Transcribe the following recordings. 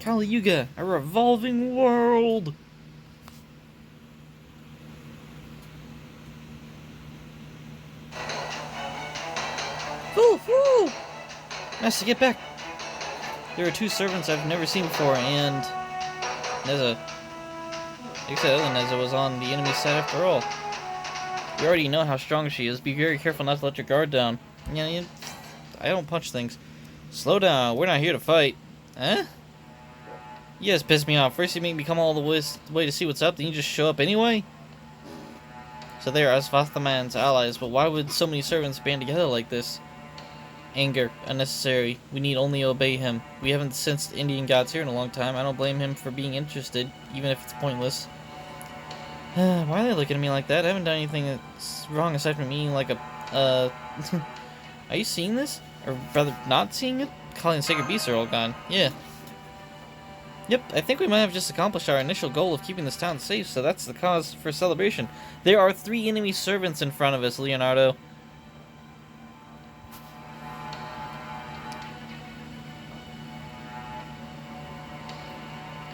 Kali Yuga, a revolving world! Woo! Woo! Master, get back! There are two servants I've never seen before, and Neza. Except Neza was on the enemy's side after all. You already know how strong she is. Be very careful not to let your guard down. Yeah, I don't punch things. Slow down. We're not here to fight. Huh? You guys piss me off. First you make me come all the way to see what's up, then you just show up anyway? So they are Asvathaman's allies, but why would so many servants band together like this? Anger. Unnecessary. We need only obey him. We haven't sensed Indian gods here in a long time. I don't blame him for being interested, even if it's pointless. Why are they looking at me like that? I haven't done anything that's wrong aside from eating like a, Are you seeing this? Or rather, not seeing it? Kali and Sacred Beasts are all gone. Yeah. Yep, I think we might have just accomplished our initial goal of keeping this town safe, so that's the cause for celebration. There are 3 enemy servants in front of us, Leonardo.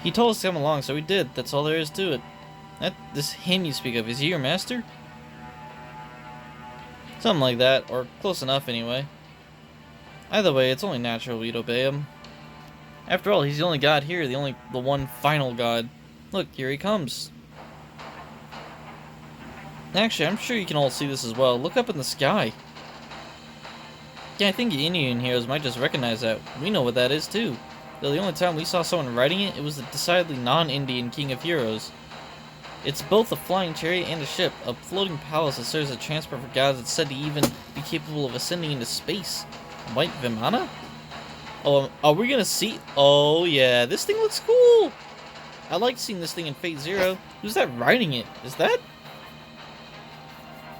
He told us to come along, so we did. That's all there is to it. This him you speak of, is he your master? Something like that, or close enough anyway. Either way, it's only natural we'd obey him. After all, he's the only god here, the one final god. Look, here he comes. Actually, I'm sure you can all see this as well. Look up in the sky. Yeah, I think the Indian heroes might just recognize that. We know what that is too. Though the only time we saw someone riding it, it was the decidedly non-Indian king of heroes. It's both a flying chariot and a ship, a floating palace that serves as a transport for gods that's said to even be capable of ascending into space. White Vimana? Oh, are we gonna see? Oh yeah, this thing looks cool! I liked seeing this thing in Fate Zero. Who's that riding it? Is that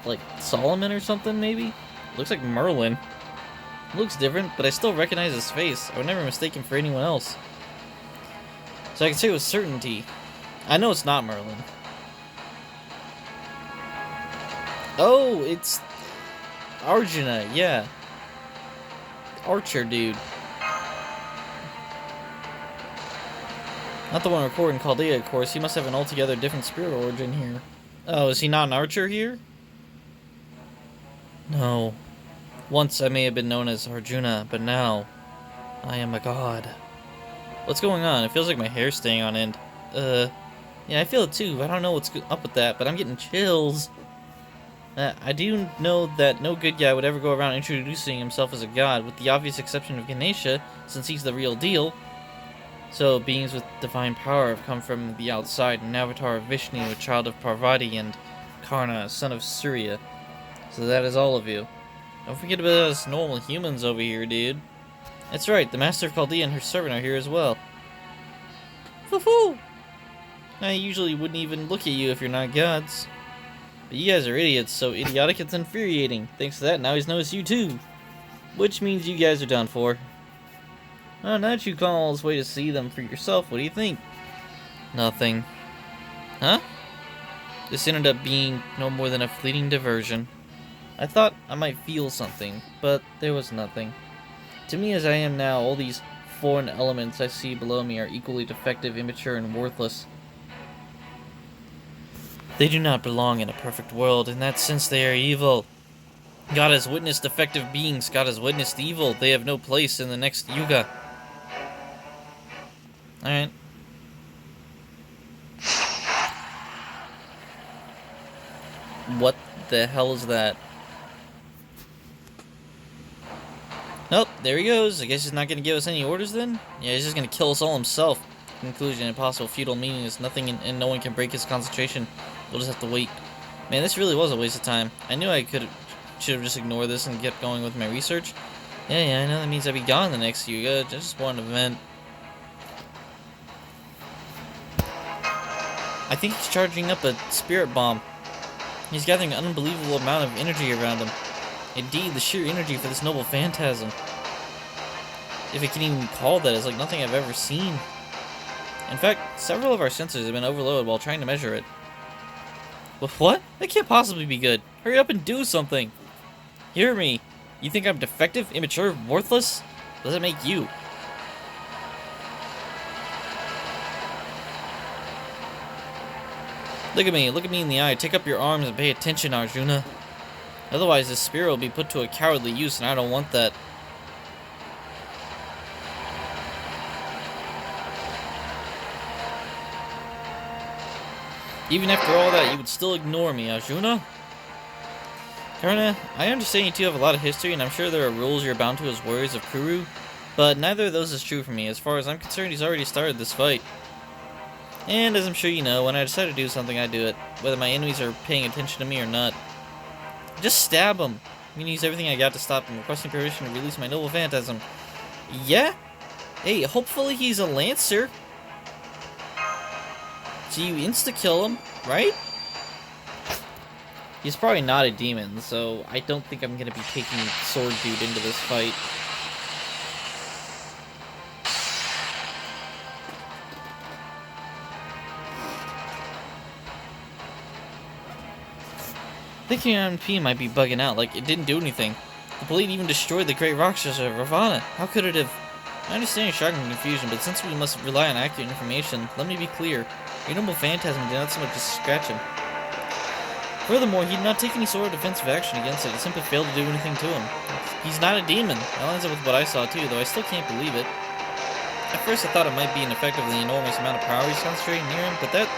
like Solomon or something, maybe? Looks like Merlin. Looks different, but I still recognize his face. I would never mistake him for anyone else. So I can say with certainty, I know it's not Merlin. Oh, it's Arjuna, yeah. Archer dude. Not the one recording Chaldea, of course. He must have an altogether different spirit origin here. Oh, is he not an archer here? No. Once I may have been known as Arjuna, but now I am a god. What's going on? It feels like my hair's staying on end. Yeah, I feel it too. I don't know what's up with that, but I'm getting chills. I do know that no good guy would ever go around introducing himself as a god, with the obvious exception of Ganesha, since he's the real deal. So, beings with divine power have come from the outside, an avatar of Vishnu, a child of Parvati, and Karna, a son of Surya. So that is all of you. Don't forget about us normal humans over here, dude. That's right, the Master of Chaldea and her servant are here as well. Foo-foo! I usually wouldn't even look at you if you're not gods. But you guys are idiots, so idiotic it's infuriating. Thanks to that, now he's noticed you too. Which means you guys are done for. Oh, now that you come all this way to see them for yourself, what do you think? Nothing. Huh? This ended up being no more than a fleeting diversion. I thought I might feel something, but there was nothing. To me as I am now, all these foreign elements I see below me are equally defective, immature, and worthless. They do not belong in a perfect world. In that sense, they are evil. God has witnessed defective beings. God has witnessed evil. They have no place in the next Yuga. Alright. What the hell is that? Nope, there he goes. I guess he's not going to give us any orders then? Yeah, he's just going to kill us all himself. Conclusion, impossible, futile, meaningless, nothing and no one can break his concentration. We'll just have to wait. Man, this really was a waste of time. I knew I should have just ignored this and kept going with my research. Yeah, I know that means I'll be gone the next Yuga. Just one event. I think he's charging up a spirit bomb. He's gathering an unbelievable amount of energy around him. Indeed, the sheer energy for this noble phantasm, if it can even be called that, is like nothing I've ever seen. In fact, several of our sensors have been overloaded while trying to measure it. But what? That can't possibly be good. Hurry up and do something. Hear me. You think I'm defective, immature, worthless? What does that make you? Look at me in the eye. Take up your arms and pay attention, Arjuna. Otherwise, this spear will be put to a cowardly use, and I don't want that. Even after all that, you would still ignore me, Arjuna? Karna, I understand you two have a lot of history, and I'm sure there are rules you're bound to as warriors of Kuru, but neither of those is true for me. As far as I'm concerned, he's already started this fight. And as I'm sure you know, when I decide to do something, I do it, whether my enemies are paying attention to me or not. Just stab him. I'm gonna use everything I got to stop him, requesting permission to release my noble phantasm. Yeah? Hey, hopefully he's a lancer. So you insta-kill him, right? He's probably not a demon, so I don't think I'm gonna be taking Sword Dude into this fight. Thinking MP might be bugging out, like it didn't do anything. The blade even destroyed the great Rakshasa of Ravana. How could it have? I understand your shock and confusion, but since we must rely on accurate information, let me be clear. Your noble phantasm did not so much as scratch him. Furthermore, he did not take any sort of defensive action against it. It simply failed to do anything to him. He's not a demon. That lines up with what I saw too, though I still can't believe it. At first I thought it might be an effect of the enormous amount of power he's concentrating near him, but that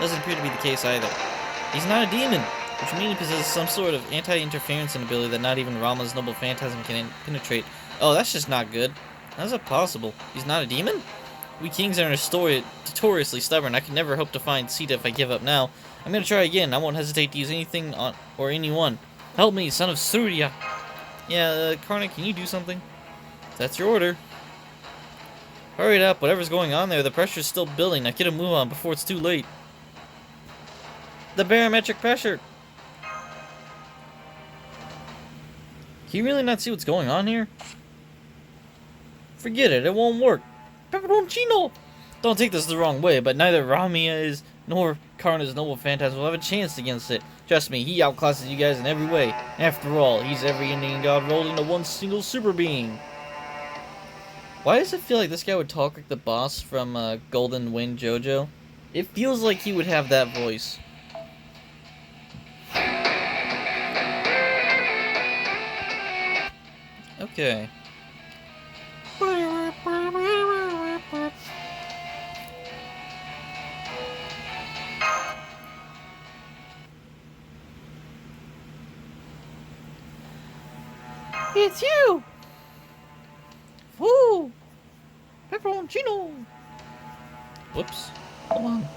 doesn't appear to be the case either. He's not a demon, which means he possesses some sort of anti-interference ability that not even Rama's noble phantasm can penetrate. Oh, that's just not good. How's that possible? He's not a demon? We kings are notoriously stubborn. I can never hope to find Sita if I give up now. I'm gonna try again. I won't hesitate to use anything on or anyone. Help me, son of Surya. Yeah, Karna, can you do something? That's your order. Hurry it up. Whatever's going on there, the pressure's still building. Now get a move on before it's too late. The barometric pressure. Can you really not see what's going on here? Forget it. It won't work. Pepperoncino! Don't take this the wrong way, but neither Ramia's nor Karna's noble phantasm will have a chance against it. Trust me, he outclasses you guys in every way. After all, he's every Indian god rolled into one single super being. Why does it feel like this guy would talk like the boss from Golden Wind JoJo? It feels like he would have that voice. Okay. It's you! Woo! Pepperoncino! Whoops. Hold on.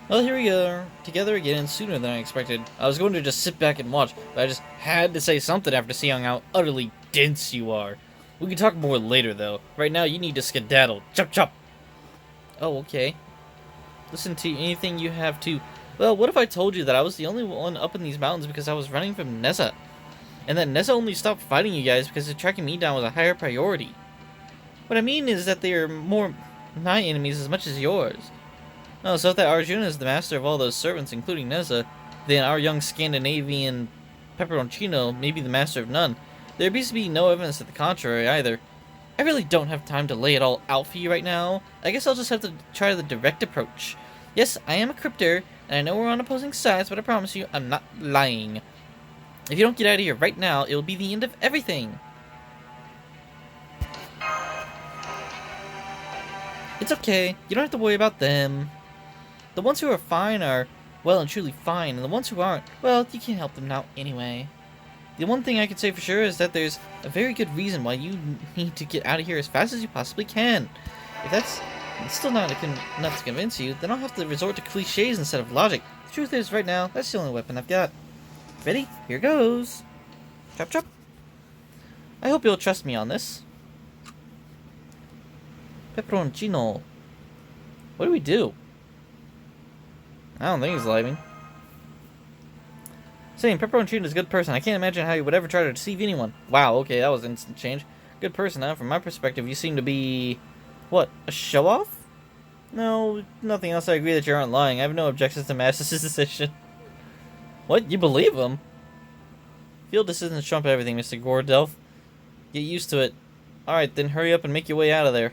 Well, here we are, together again, sooner than I expected. I was going to just sit back and watch, but I just had to say something after seeing how utterly dense you are. We can talk more later, though. Right now, you need to skedaddle. Chop chop! Oh, okay. Listen to anything you have to... Well, what if I told you that I was the only one up in these mountains because I was running from Neza? And that Neza only stopped fighting you guys because tracking me down was a higher priority. What I mean is that they are more my enemies as much as yours. No, so if that Arjuna is the master of all those servants, including Neza, then our young Scandinavian Pepperoncino may be the master of none. There appears to be no evidence to the contrary either. I really don't have time to lay it all out for you right now. I guess I'll just have to try the direct approach. Yes, I am a crypter, and I know we're on opposing sides, but I promise you, I'm not lying. If you don't get out of here right now, it'll be the end of everything. It's okay. You don't have to worry about them. The ones who are fine are well and truly fine, and the ones who aren't, well, you can't help them now anyway. The one thing I can say for sure is that there's a very good reason why you need to get out of here as fast as you possibly can. If that's still not enough to convince you, then I'll have to resort to cliches instead of logic. The truth is, right now, that's the only weapon I've got. Ready? Here goes. Chop chop. I hope you'll trust me on this. Pepperoncino. What do we do? I don't think he's leaving. Saying Pepperoncino's a good person. I can't imagine how he would ever try to deceive anyone. Wow, okay, that was instant change. Good person, huh? From my perspective, you seem to be... What, a show-off? No, nothing else. I agree that you aren't lying. I have no objections to Mastis' decision. What? You believe him? Field decisions trump everything, Mr. Gordelf. Get used to it. Alright, then hurry up and make your way out of there.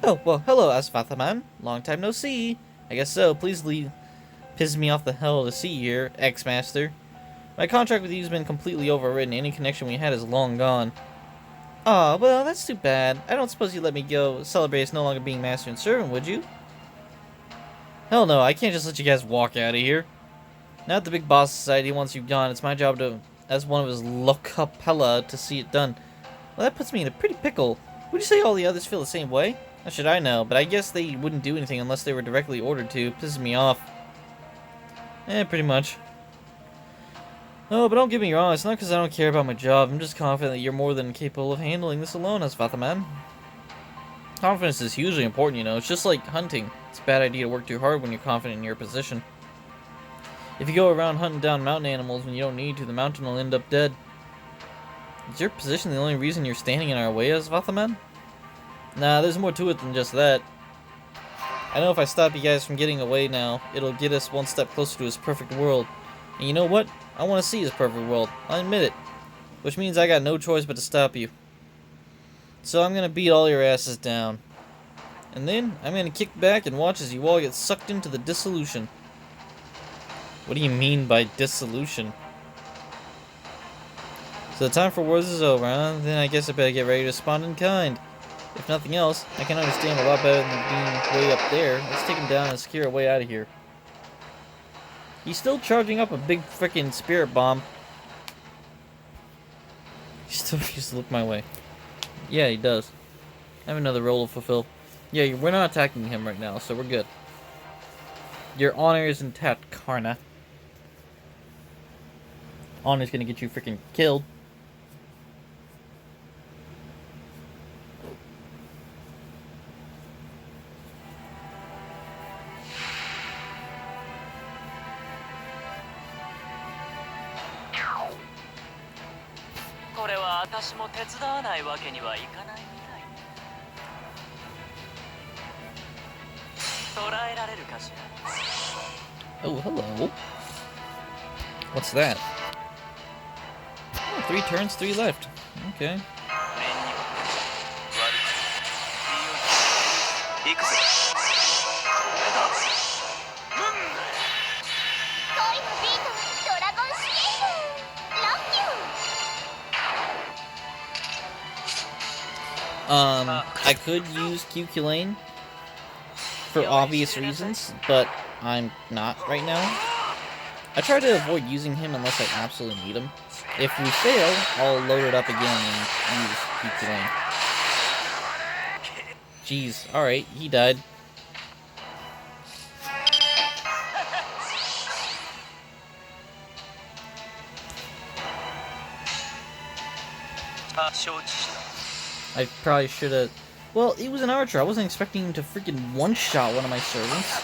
Oh, well, hello, Asvathaman. Long time no see. I guess so. Please leave. Pisses me off the hell to see you here, ex-master. My contract with you has been completely overridden. Any connection we had is long gone. Aw, well, that's too bad. I don't suppose you'd let me go celebrate us no longer being master and servant, would you? Hell no, I can't just let you guys walk out of here. Now that the big boss society wants you gone, it's my job to, as one of his Locapella, to see it done. Well, that puts me in a pretty pickle. Would you say all the others feel the same way? How should I know? But I guess they wouldn't do anything unless they were directly ordered to. Pisses me off. Pretty much. Oh, but don't get me wrong, it's not because I don't care about my job. I'm just confident that you're more than capable of handling this alone, Asvathaman. Confidence is hugely important, you know. It's just like hunting. It's a bad idea to work too hard when you're confident in your position. If you go around hunting down mountain animals when you don't need to, the mountain will end up dead. Is your position the only reason you're standing in our way, Asvathaman? Nah, there's more to it than just that. I know if I stop you guys from getting away now, it'll get us one step closer to his perfect world. And you know what? I want to see his perfect world. I'll admit it. Which means I got no choice but to stop you. So I'm gonna beat all your asses down. And then, I'm gonna kick back and watch as you all get sucked into the dissolution. What do you mean by dissolution? So the time for wars is over, huh? Then I guess I better get ready to respond in kind. If nothing else, I can understand a lot better than being way up there. Let's take him down and secure our way out of here. He's still charging up a big frickin' spirit bomb. He still refuses to look my way. Yeah, he does. I have another role to fulfill. Yeah, we're not attacking him right now, so we're good. Your honor is intact, Karna. Honor's gonna get you freaking killed. Oh, hello. What's that? Oh, 3 turns, 3 left. Okay. I could use QQ Lane for obvious reasons, but I'm not right now. I try to avoid using him unless I absolutely need him. If we fail, I'll load it up again and use QQ Lane. Jeez, alright, he died. I probably should have... Well, he was an archer. I wasn't expecting him to freaking one-shot one of my servants.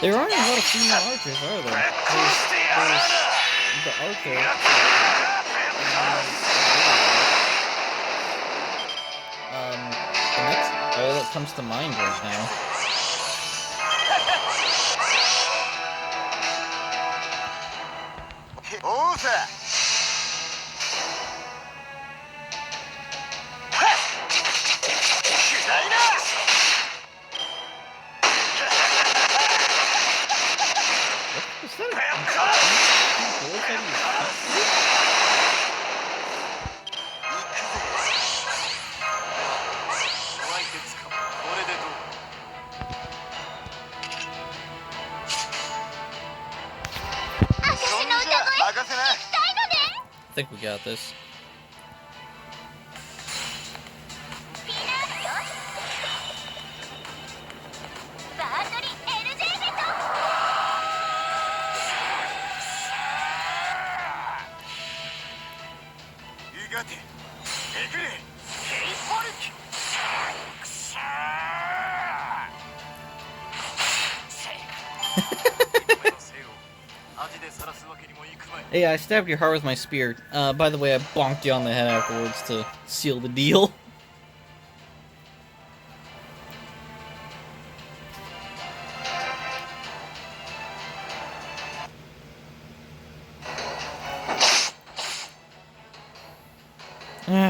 There aren't a lot of female archers, are there? There's the archer. And that's all that comes to mind right now. I think we got this. Hey, I stabbed your heart with my spear. By the way, I bonked you on the head afterwards to seal the deal.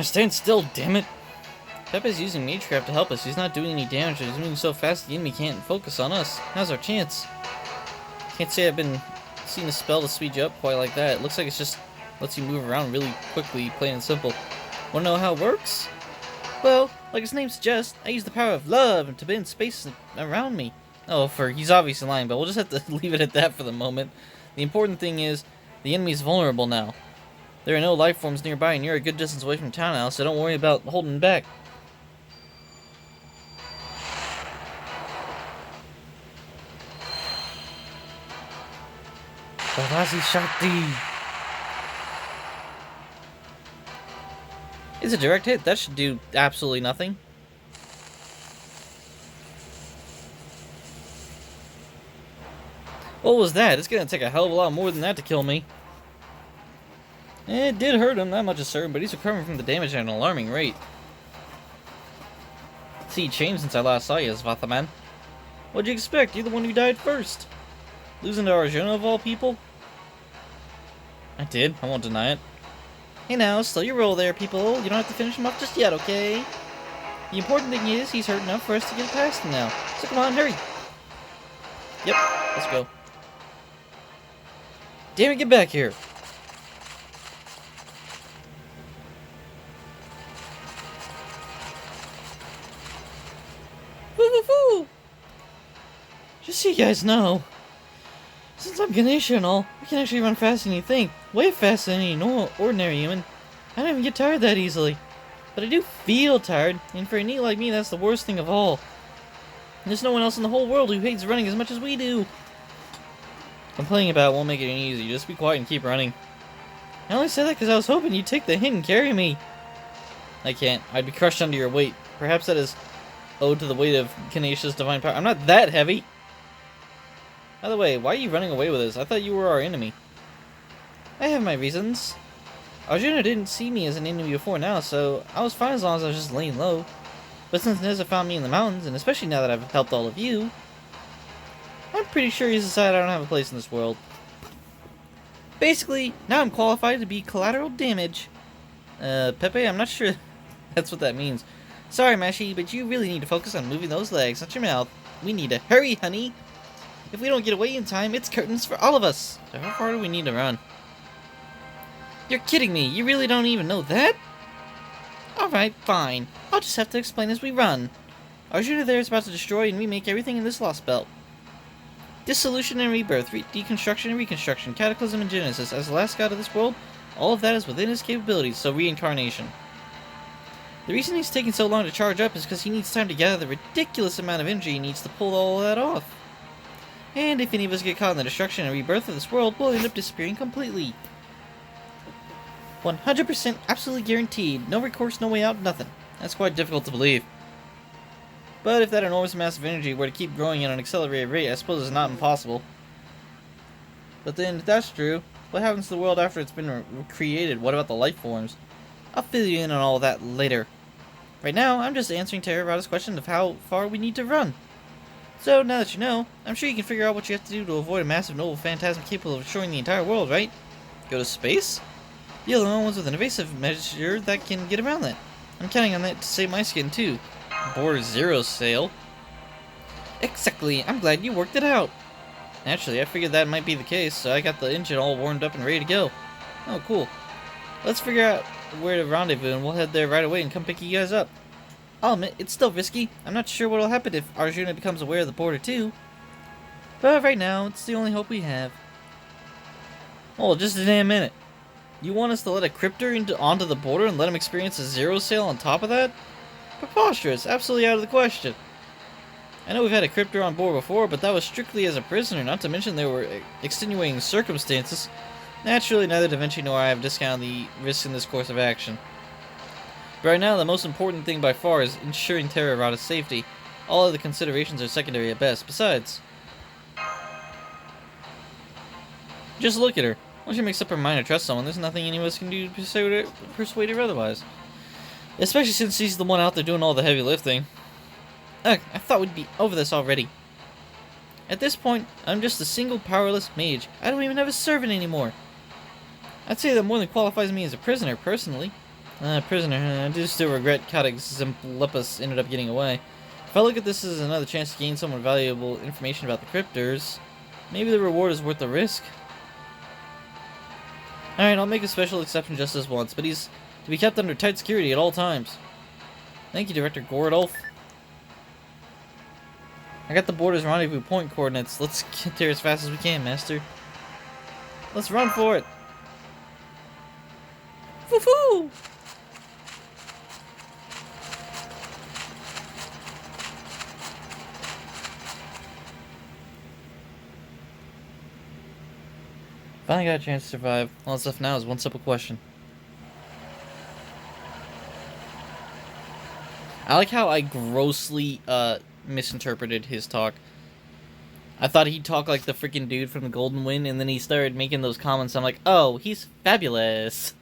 Stand still, damn it. Peppa's using Magecraft to help us. He's not doing any damage. He's moving so fast the enemy can't focus on us. How's our chance? Can't say I've been seeing a spell to speed you up quite like that. It looks like it's just lets you move around really quickly, plain and simple. Wanna know how it works? Well, like its name suggests, I use the power of love to bend space around me. Oh, he's obviously lying, but we'll just have to leave it at that for the moment. The important thing is, the enemy's vulnerable now. There are no life forms nearby, and you're a good distance away from town now, so don't worry about holding back. Legossi Shakti! It's a direct hit. That should do absolutely nothing. What was that? It's gonna take a hell of a lot more than that to kill me. It did hurt him, that much is certain, but he's recovering from the damage at an alarming rate. See, you changed since I last saw you, Svathaman. What'd you expect? You're the one who died first. Losing to Arjuna of all people? I did, I won't deny it. Hey now, slow your roll there, people. You don't have to finish him off just yet, okay? The important thing is, he's hurt enough for us to get past him now. So come on, hurry. Yep, let's go. Damn it, get back here. Woo-woo-woo! Just so you guys know, since I'm Ganesha and all, I can actually run faster than you think. Way faster than any normal, ordinary human. I don't even get tired that easily. But I do feel tired, and for a NEET like me, that's the worst thing of all. There's no one else in the whole world who hates running as much as we do. Complaining about it won't make it any easier. Just be quiet and keep running. I only said that because I was hoping you'd take the hint and carry me. I can't. I'd be crushed under your weight. Perhaps that is owed to the weight of Ganesha's divine power. I'm not that heavy. By the way, why are you running away with us? I thought you were our enemy. I have my reasons. Arjuna didn't see me as an enemy before now, so I was fine as long as I was just laying low. But since Neza found me in the mountains, and especially now that I've helped all of you, I'm pretty sure he's decided I don't have a place in this world. Basically, now I'm qualified to be collateral damage. Pepe, I'm not sure that's what that means. Sorry, Mashi, but you really need to focus on moving those legs, not your mouth. We need to hurry, honey. If we don't get away in time, it's curtains for all of us. So how far do we need to run? You're kidding me. You really don't even know that? Alright, fine. I'll just have to explain as we run. Arjuna there is about to destroy and remake everything in this lost belt. Dissolution and rebirth, deconstruction and reconstruction, cataclysm and genesis. As the last god of this world, all of that is within his capabilities, so reincarnation. The reason he's taking so long to charge up is because he needs time to gather the ridiculous amount of energy he needs to pull all of that off. And if any of us get caught in the destruction and rebirth of this world, we'll end up disappearing completely. 100% absolutely guaranteed. No recourse, no way out, nothing. That's quite difficult to believe. But if that enormous mass of energy were to keep growing at an accelerated rate, I suppose it's not impossible. But then, if that's true, what happens to the world after it's been created? What about the life forms? I'll fill you in on all that later. Right now, I'm just answering Terrarada's question of how far we need to run. So, now that you know, I'm sure you can figure out what you have to do to avoid a massive noble phantasm capable of destroying the entire world, right? Go to space? Be the only ones with an evasive measure that can get around that. I'm counting on that to save my skin, too. Border Zero sail? Exactly, I'm glad you worked it out. Naturally, I figured that might be the case, so I got the engine all warmed up and ready to go. Oh, cool. Let's figure out where to rendezvous and we'll head there right away and come pick you guys up. I'll admit, it's still risky. I'm not sure what'll happen if Arjuna becomes aware of the border too. But right now, it's the only hope we have. Oh, just a damn minute. You want us to let a crypter onto the border and let him experience a zero sail on top of that? Preposterous, absolutely out of the question. I know we've had a crypter on board before, but that was strictly as a prisoner, not to mention there were extenuating circumstances. Naturally, neither Da Vinci nor I have discounted the risks in this course of action. But right now, the most important thing by far is ensuring Terrarada's safety. All other considerations are secondary at best. Besides, just look at her. Once she makes up her mind to trust someone, there's nothing any of us can do to persuade her otherwise. Especially since she's the one out there doing all the heavy lifting. Ugh, I thought we'd be over this already. At this point, I'm just a single powerless mage. I don't even have a servant anymore. I'd say that more than qualifies me as a prisoner, personally. Prisoner, I do still regret Zimplipus ended up getting away. If I look at this as another chance to gain somewhat valuable information about the cryptors, maybe the reward is worth the risk. Alright, I'll make a special exception just this once, but he's to be kept under tight security at all times. Thank you, Director Gordolf. I got the border's rendezvous point coordinates. Let's get there as fast as we can, Master. Let's run for it. Foo-foo! Finally got a chance to survive. All that's left now is one simple question. I like how I grossly misinterpreted his talk. I thought he'd talk like the freaking dude from the Golden Wind, and then he started making those comments. I'm like, oh, he's fabulous.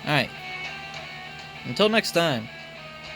Alright. Until next time.